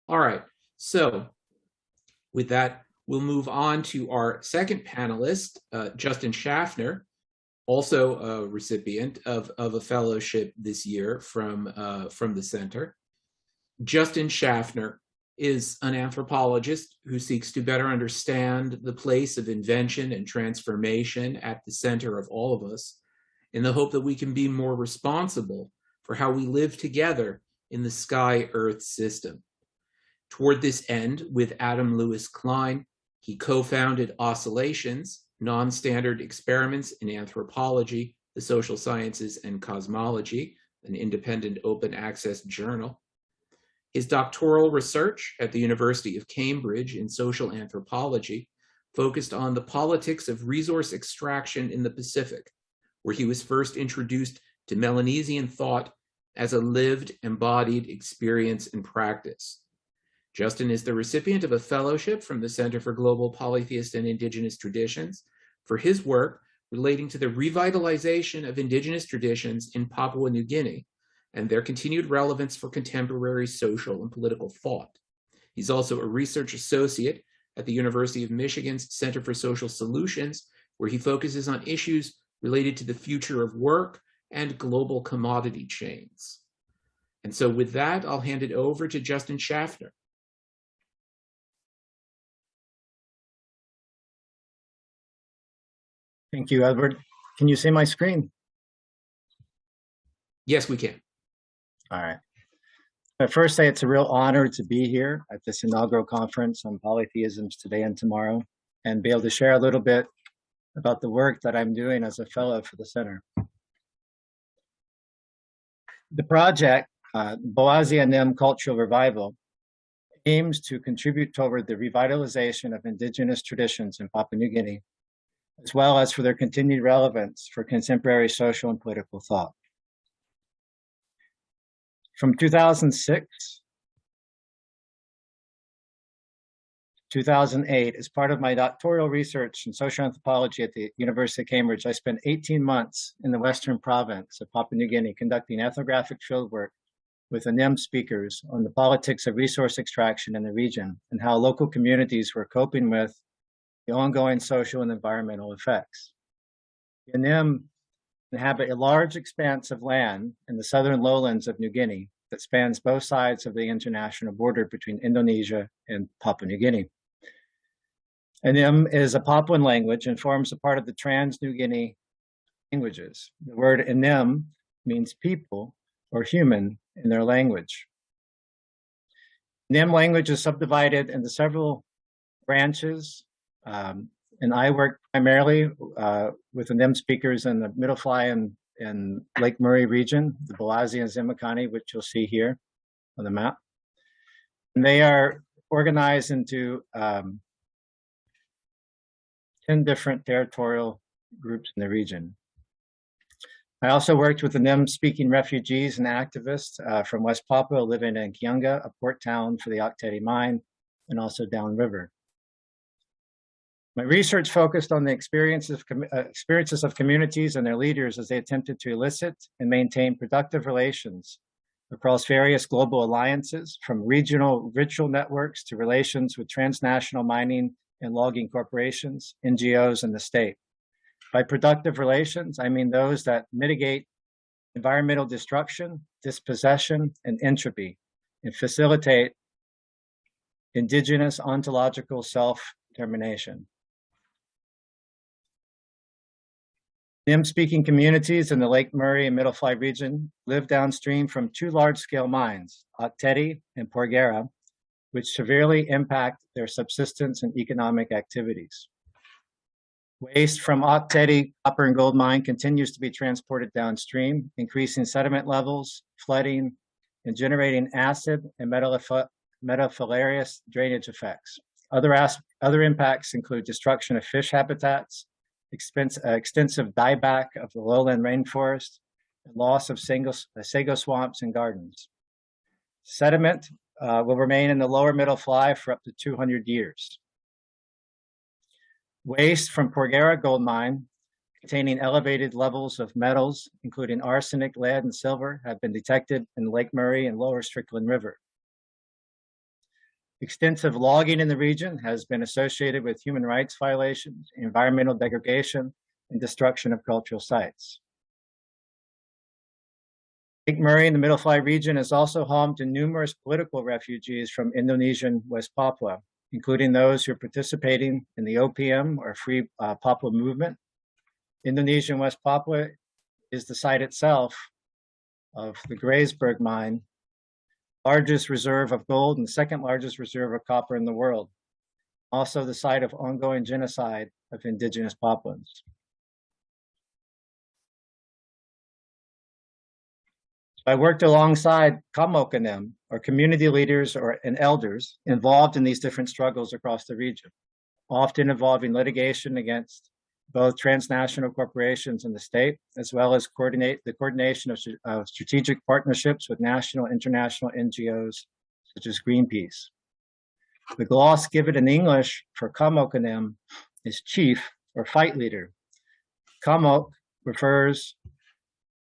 All right. So with that, we'll move on to our second panelist, Justin Shaffner, also a recipient of a fellowship this year from the center. Justin Shaffner is an anthropologist who seeks to better understand the place of invention and transformation at the center of all of us, in the hope that we can be more responsible for how we live together in the sky-earth system. Toward this end, with Adam Lewis Klein, he co-founded Oscillations, Non-Standard Experiments in Anthropology, the Social Sciences, and Cosmology, an independent open access journal. His doctoral research at the University of Cambridge in social anthropology focused on the politics of resource extraction in the Pacific, where he was first introduced to Melanesian thought as a lived, embodied experience and practice. Justin is the recipient of a fellowship from the Center for Global Polytheist and Indigenous Traditions for his work relating to the revitalization of indigenous traditions in Papua New Guinea and their continued relevance for contemporary social and political thought. He's also a research associate at the University of Michigan's Center for Social Solutions, where he focuses on issues related to the future of work and global commodity chains. And so with that, I'll hand it over to Justin Shaffner. Thank you, Edward. Can you see my screen? Yes, we can. All right. I first say it's a real honor to be here at this inaugural conference on polytheisms today and tomorrow, and be able to share a little bit about the work that I'm doing as a fellow for the center. The project, Boazi Anim Cultural Revival, aims to contribute toward the revitalization of indigenous traditions in Papua New Guinea, as well as for their continued relevance for contemporary social and political thought. From 2006 to 2008, as part of my doctoral research in social anthropology at the University of Cambridge, I spent 18 months in the Western province of Papua New Guinea conducting ethnographic fieldwork with Anim speakers on the politics of resource extraction in the region and how local communities were coping with the ongoing social and environmental effects. The Anim inhabit a large expanse of land in the southern lowlands of New Guinea that spans both sides of the international border between Indonesia and Papua New Guinea. Anim is a Papuan language and forms a part of the Trans-New Guinea languages. The word Anim means people or human in their language. Anim language is subdivided into several branches, and I work primarily with the Anim speakers in the Middle Fly and Lake Murray region, the Boazi and Zimakani, which you'll see here on the map. And they are organized into 10 different territorial groups in the region. I also worked with the Anim-speaking refugees and activists from West Papua living in Kiunga, a port town for the Oktedi mine, and also downriver. My research focused on the experiences of communities and their leaders as they attempted to elicit and maintain productive relations across various global alliances, from regional ritual networks to relations with transnational mining and logging corporations, NGOs, and the state. By productive relations, I mean those that mitigate environmental destruction, dispossession, and entropy, and facilitate indigenous ontological self-determination. Nim-speaking communities in the Lake Murray and Middle Fly region live downstream from two large-scale mines, Oktedi and Porgera, which severely impact their subsistence and economic activities. Waste from Oktedi copper and gold mine continues to be transported downstream, increasing sediment levels, flooding, and generating acid and metafilarious drainage effects. Other impacts include destruction of fish habitats, extensive dieback of the lowland rainforest, and loss of sago swamps and gardens. Sediment will remain in the lower Middle Fly for up to 200 years. Waste from Porgera gold mine containing elevated levels of metals, including arsenic, lead, and silver, have been detected in Lake Murray and Lower Strickland River. Extensive logging in the region has been associated with human rights violations, environmental degradation, and destruction of cultural sites. Lake Murray in the Middle Fly region is also home to numerous political refugees from Indonesian West Papua, including those who are participating in the OPM or Free Papua movement. Indonesian West Papua is the site itself of the Graysberg mine, largest reserve of gold and second largest reserve of copper in the world. Also the site of ongoing genocide of indigenous Papuans. I worked alongside Kamokanem, or community leaders and elders involved in these different struggles across the region, often involving litigation against both transnational corporations and the state, as well as the coordination of strategic partnerships with national, international NGOs, such as Greenpeace. The gloss given in English for Kamokanem is chief or fight leader. Kamok refers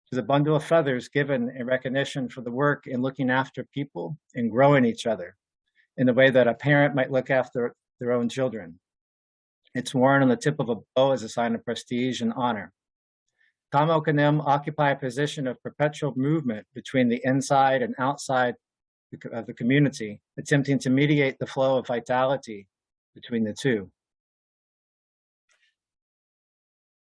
to the bundle of feathers given in recognition for the work in looking after people and growing each other in the way that a parent might look after their own children. It's worn on the tip of a bow as a sign of prestige and honor. Kamokanem occupy a position of perpetual movement between the inside and outside of the community, attempting to mediate the flow of vitality between the two.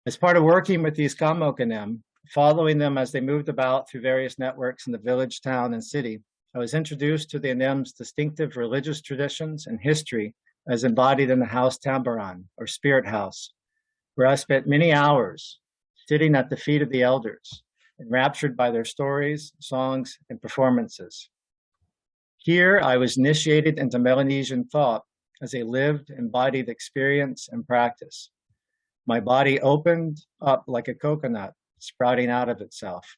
As part of working with these Kamokanem, following them as they moved about through various networks in the village, town, and city, I was introduced to the Anem's distinctive religious traditions and history as embodied in the house tambaran, or spirit house, where I spent many hours sitting at the feet of the elders, enraptured by their stories, songs, and performances. Here, I was initiated into Melanesian thought as a lived, embodied experience and practice. My body opened up like a coconut, sprouting out of itself.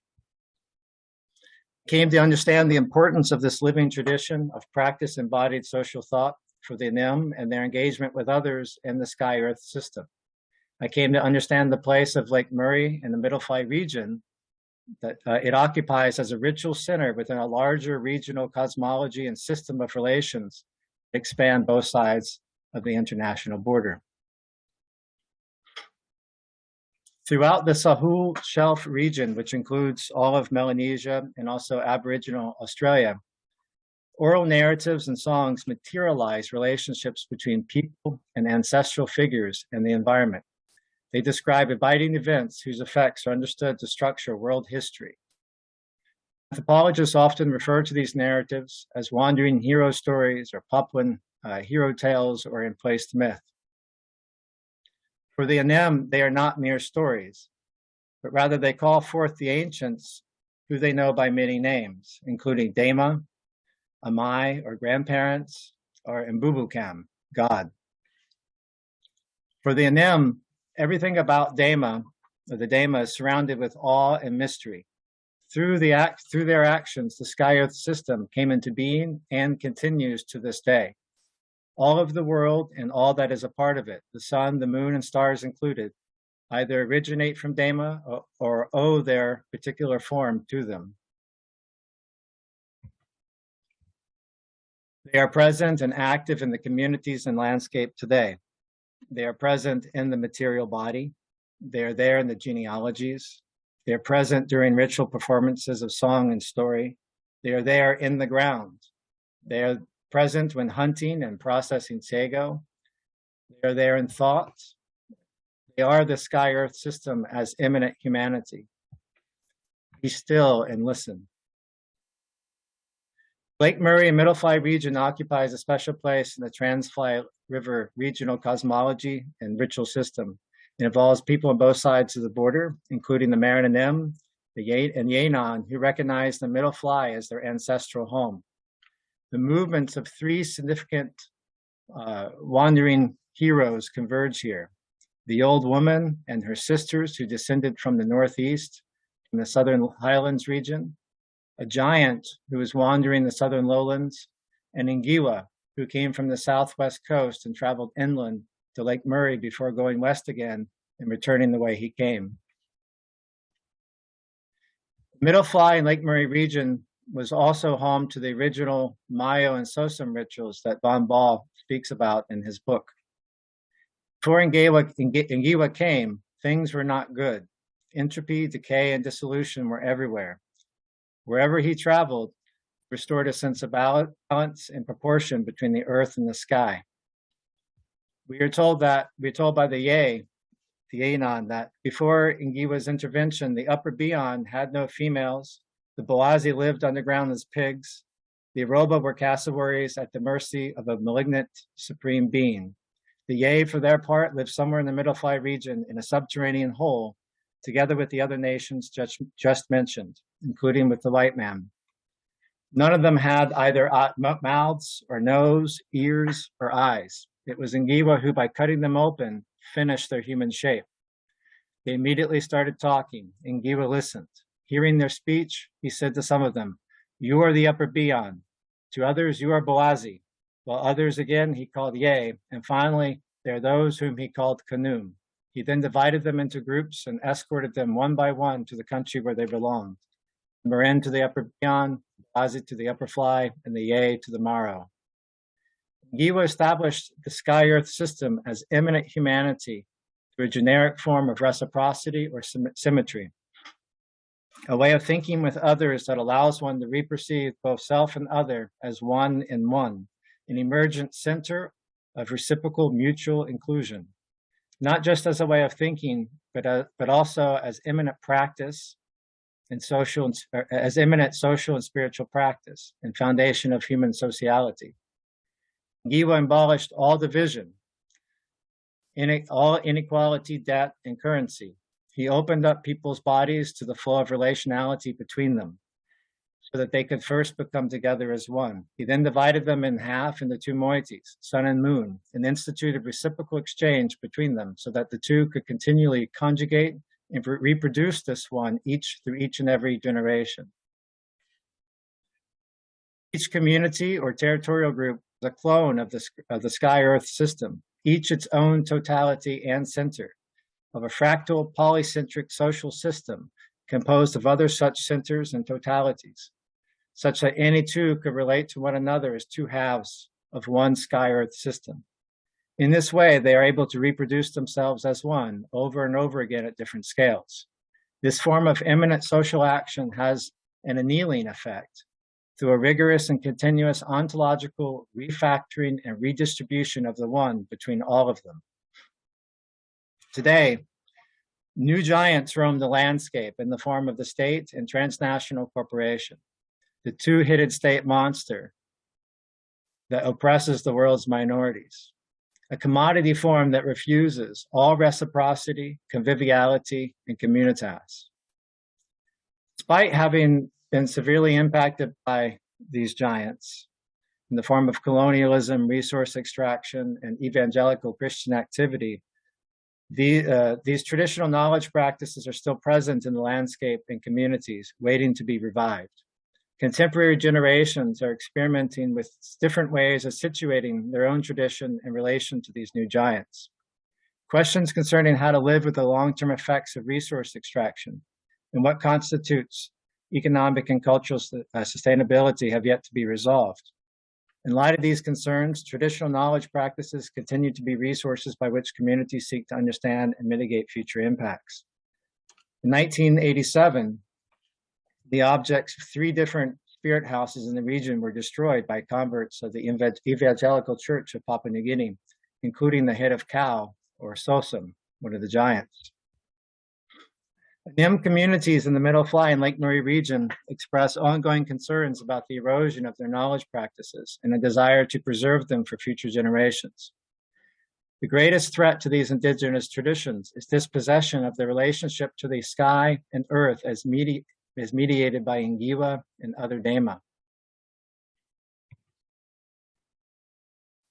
I came to understand the importance of this living tradition of practice embodied social thought for the Anem and their engagement with others in the sky-earth system. I came to understand the place of Lake Murray in the Middle Fly region that it occupies as a ritual center within a larger regional cosmology and system of relations that expand both sides of the international border. Throughout the Sahul Shelf region, which includes all of Melanesia and also Aboriginal Australia, oral narratives and songs materialize relationships between people and ancestral figures and the environment. They describe abiding events whose effects are understood to structure world history. Anthropologists often refer to these narratives as wandering hero stories or Papuan hero tales or emplaced myth. For the Anem, they are not mere stories, but rather they call forth the ancients who they know by many names, including Dema, Amai, or grandparents, or Mbubukam, God. For the Anem, everything about Dema, or the Dema, is surrounded with awe and mystery. Through their actions, the sky-earth system came into being and continues to this day. All of the world and all that is a part of it, the sun, the moon, and stars included, either originate from Dema or owe their particular form to them. They are present and active in the communities and landscape today. They are present in the material body. They are there in the genealogies. They are present during ritual performances of song and story. They are there in the ground. They are present when hunting and processing sago. They are there in thought. They are the sky-earth system as immanent humanity. Be still and listen. Lake Murray and Middle Fly region occupies a special place in the Transfly River regional cosmology and ritual system. It involves people on both sides of the border, including the Marananem and Yenan, who recognize the Middle Fly as their ancestral home. The movements of three significant wandering heroes converge here. The old woman and her sisters who descended from the Northeast, from the Southern Highlands region, a giant who was wandering the Southern Lowlands, and Ngiwa, who came from the Southwest coast and traveled inland to Lake Murray before going west again and returning the way he came. Middle Fly and Lake Murray region was also home to the original Mayo and Sosum rituals that Von Ball speaks about in his book. Before Ngiwa came, things were not good. Entropy, decay, and dissolution were everywhere. Wherever he traveled, restored a sense of balance and proportion between the earth and the sky. We're told by the Yenan, that before Ngiwa's intervention, the upper beyond had no females, the Boazi lived underground as pigs, the Aroba were cassowaries at the mercy of a malignant supreme being. The Ye, for their part, lived somewhere in the Middle Fly region in a subterranean hole, together with the other nations just mentioned, including with the white man. None of them had either mouths or nose, ears, or eyes. It was Ngiwa who, by cutting them open, finished their human shape. They immediately started talking. Ngiwa listened. Hearing their speech, he said to some of them, "You are the upper beyond." To others, "You are Boazi." While others again he called Ye, and finally there are those whom he called Kanum. He then divided them into groups and escorted them one by one to the country where they belonged. Marin to the upper beyond, Boazi to the upper fly, and the Ye to the Maro. Ngiwa established the sky-earth system as immanent humanity through a generic form of reciprocity or symmetry, a way of thinking with others that allows one to reperceive both self and other as one in one, an emergent center of reciprocal mutual inclusion, not just as a way of thinking, but also as immanent practice and as immanent social and spiritual practice and foundation of human sociality. Ngiwa abolished all division, all inequality, debt, and currency. He opened up people's bodies to the flow of relationality between them so that they could first become together as one. He then divided them in half into two moieties, sun and moon, and instituted reciprocal exchange between them so that the two could continually conjugate and reproduce this one through each and every generation. Each community or territorial group is a clone of the sky-earth system, each its own totality and center, of a fractal polycentric social system composed of other such centers and totalities, such that any two could relate to one another as two halves of one sky-earth system. In this way, they are able to reproduce themselves as one over and over again at different scales. This form of immanent social action has an annealing effect through a rigorous and continuous ontological refactoring and redistribution of the one between all of them. Today, new giants roam the landscape in the form of the state and transnational corporation, the two-headed state monster that oppresses the world's minorities, a commodity form that refuses all reciprocity, conviviality, and communitas. Despite having been severely impacted by these giants in the form of colonialism, resource extraction, and evangelical Christian activity, these traditional knowledge practices are still present in the landscape and communities, waiting to be revived. Contemporary generations are experimenting with different ways of situating their own tradition in relation to these new giants. Questions concerning how to live with the long-term effects of resource extraction and what constitutes economic and cultural sustainability have yet to be resolved. In light of these concerns, traditional knowledge practices continue to be resources by which communities seek to understand and mitigate future impacts. In 1987, the objects of 3 different spirit houses in the region were destroyed by converts of the Evangelical Church of Papua New Guinea, including the head of Cow, or Sosum, one of the giants. NIM communities in the Middle Fly and Lake Murray region express ongoing concerns about the erosion of their knowledge practices and a desire to preserve them for future generations. The greatest threat to these indigenous traditions is dispossession of the relationship to the sky and earth as mediated by Ngiwa and other Dema.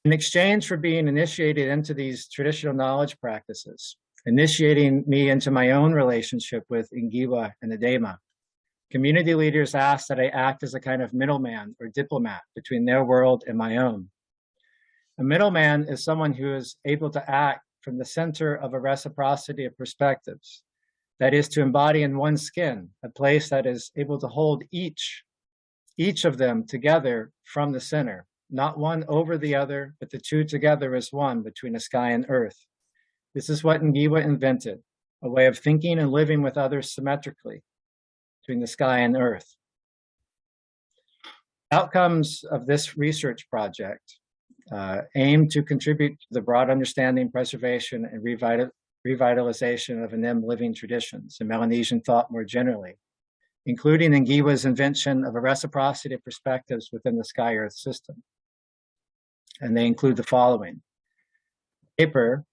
In exchange for being initiated into these traditional knowledge practices, initiating me into my own relationship with Ngiwa and the Dema, community leaders ask that I act as a kind of middleman or diplomat between their world and my own. A middleman is someone who is able to act from the center of a reciprocity of perspectives, that is, to embody in one skin a place that is able to hold each each of them together from the center, not one over the other, but the two together as one between the sky and earth. This is what Ngiwa invented, a way of thinking and living with others symmetrically between the sky and earth. Outcomes of this research project aim to contribute to the broad understanding, preservation, and revitalization of Anim living traditions and Melanesian thought more generally, including Ngiwa's invention of a reciprocity of perspectives within the sky-earth system. And they include the following. Paper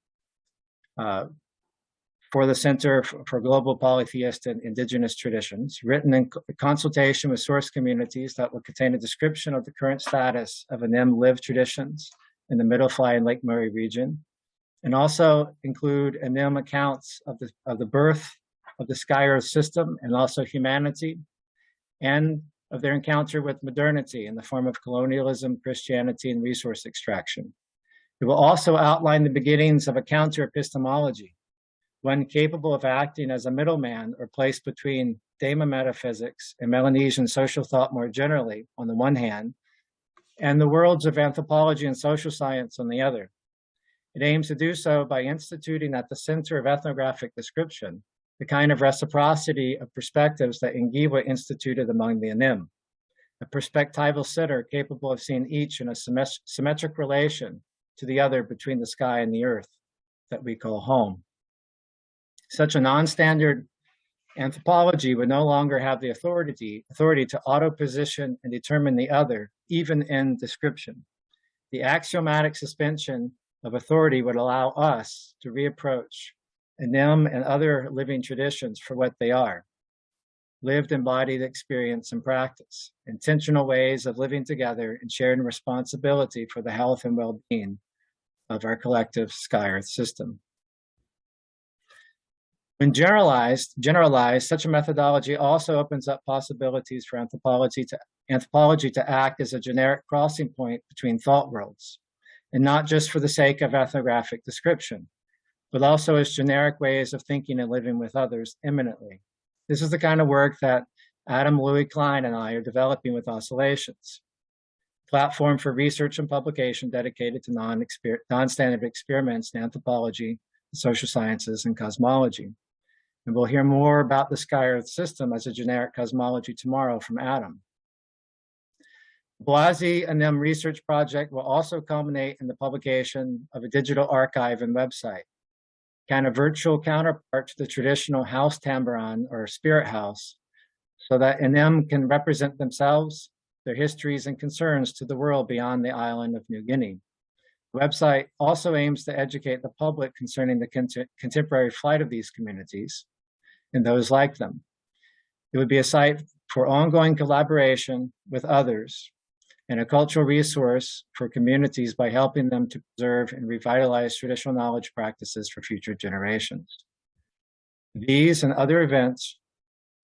for the Center for Global Polytheist and Indigenous Traditions, written in consultation with source communities that will contain a description of the current status of Anim lived traditions in the Middle Fly and Lake Murray region, and also include Anim accounts of the birth of the sky-earth system and also humanity, and of their encounter with modernity in the form of colonialism, Christianity, and resource extraction. It will also outline the beginnings of a counter-epistemology, one capable of acting as a middleman or place between Dema metaphysics and Melanesian social thought more generally, on the one hand, and the worlds of anthropology and social science on the other. It aims to do so by instituting at the center of ethnographic description the kind of reciprocity of perspectives that Ngiwa instituted among the Anim, a perspectival center capable of seeing each in a symmetric relation to the other between the sky and the earth that we call home. Such a non-standard anthropology would no longer have the authority to auto-position and determine the other, even in description. The axiomatic suspension of authority would allow us to reapproach Anim and other living traditions for what they are: lived embodied experience and practice, intentional ways of living together and sharing responsibility for the health and well-being of our collective sky-earth system. When generalized, such a methodology also opens up possibilities for anthropology to act as a generic crossing point between thought worlds, and not just for the sake of ethnographic description, but also as generic ways of thinking and living with others immanently. This is the kind of work that Adam Louis Klein and I are developing with Oscillations, a platform for research and publication dedicated to non-standard experiments in anthropology, social sciences, and cosmology. And we'll hear more about the sky-earth system as a generic cosmology tomorrow from Adam. The Blasi Anim research project will also culminate in the publication of a digital archive and website, kind of virtual counterpart to the traditional house tambourine or spirit house, so that Anim can represent themselves, their histories, and concerns to the world beyond the island of New Guinea. The website also aims to educate the public concerning the contemporary flight of these communities and those like them. It would be a site for ongoing collaboration with others and a cultural resource for communities by helping them to preserve and revitalize traditional knowledge practices for future generations. These and other events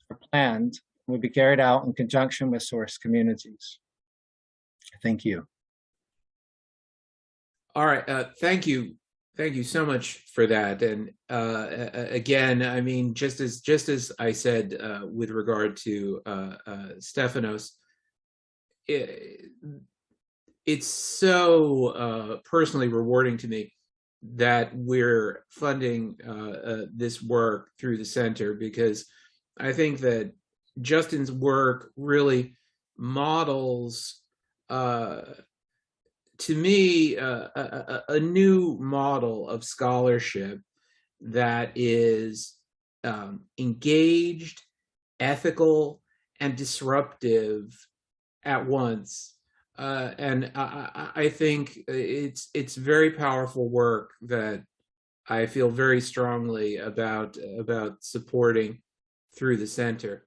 are planned and will be carried out in conjunction with source communities. Thank you. All right, thank you. Thank you so much for that. And again, I mean, just as I said with regard to Stefanos, it's so personally rewarding to me that we're funding this work through the center, because I think that Justin's work really models to me, a new model of scholarship that is engaged, ethical, and disruptive at once. And I think it's very powerful work that I feel very strongly about supporting through the center.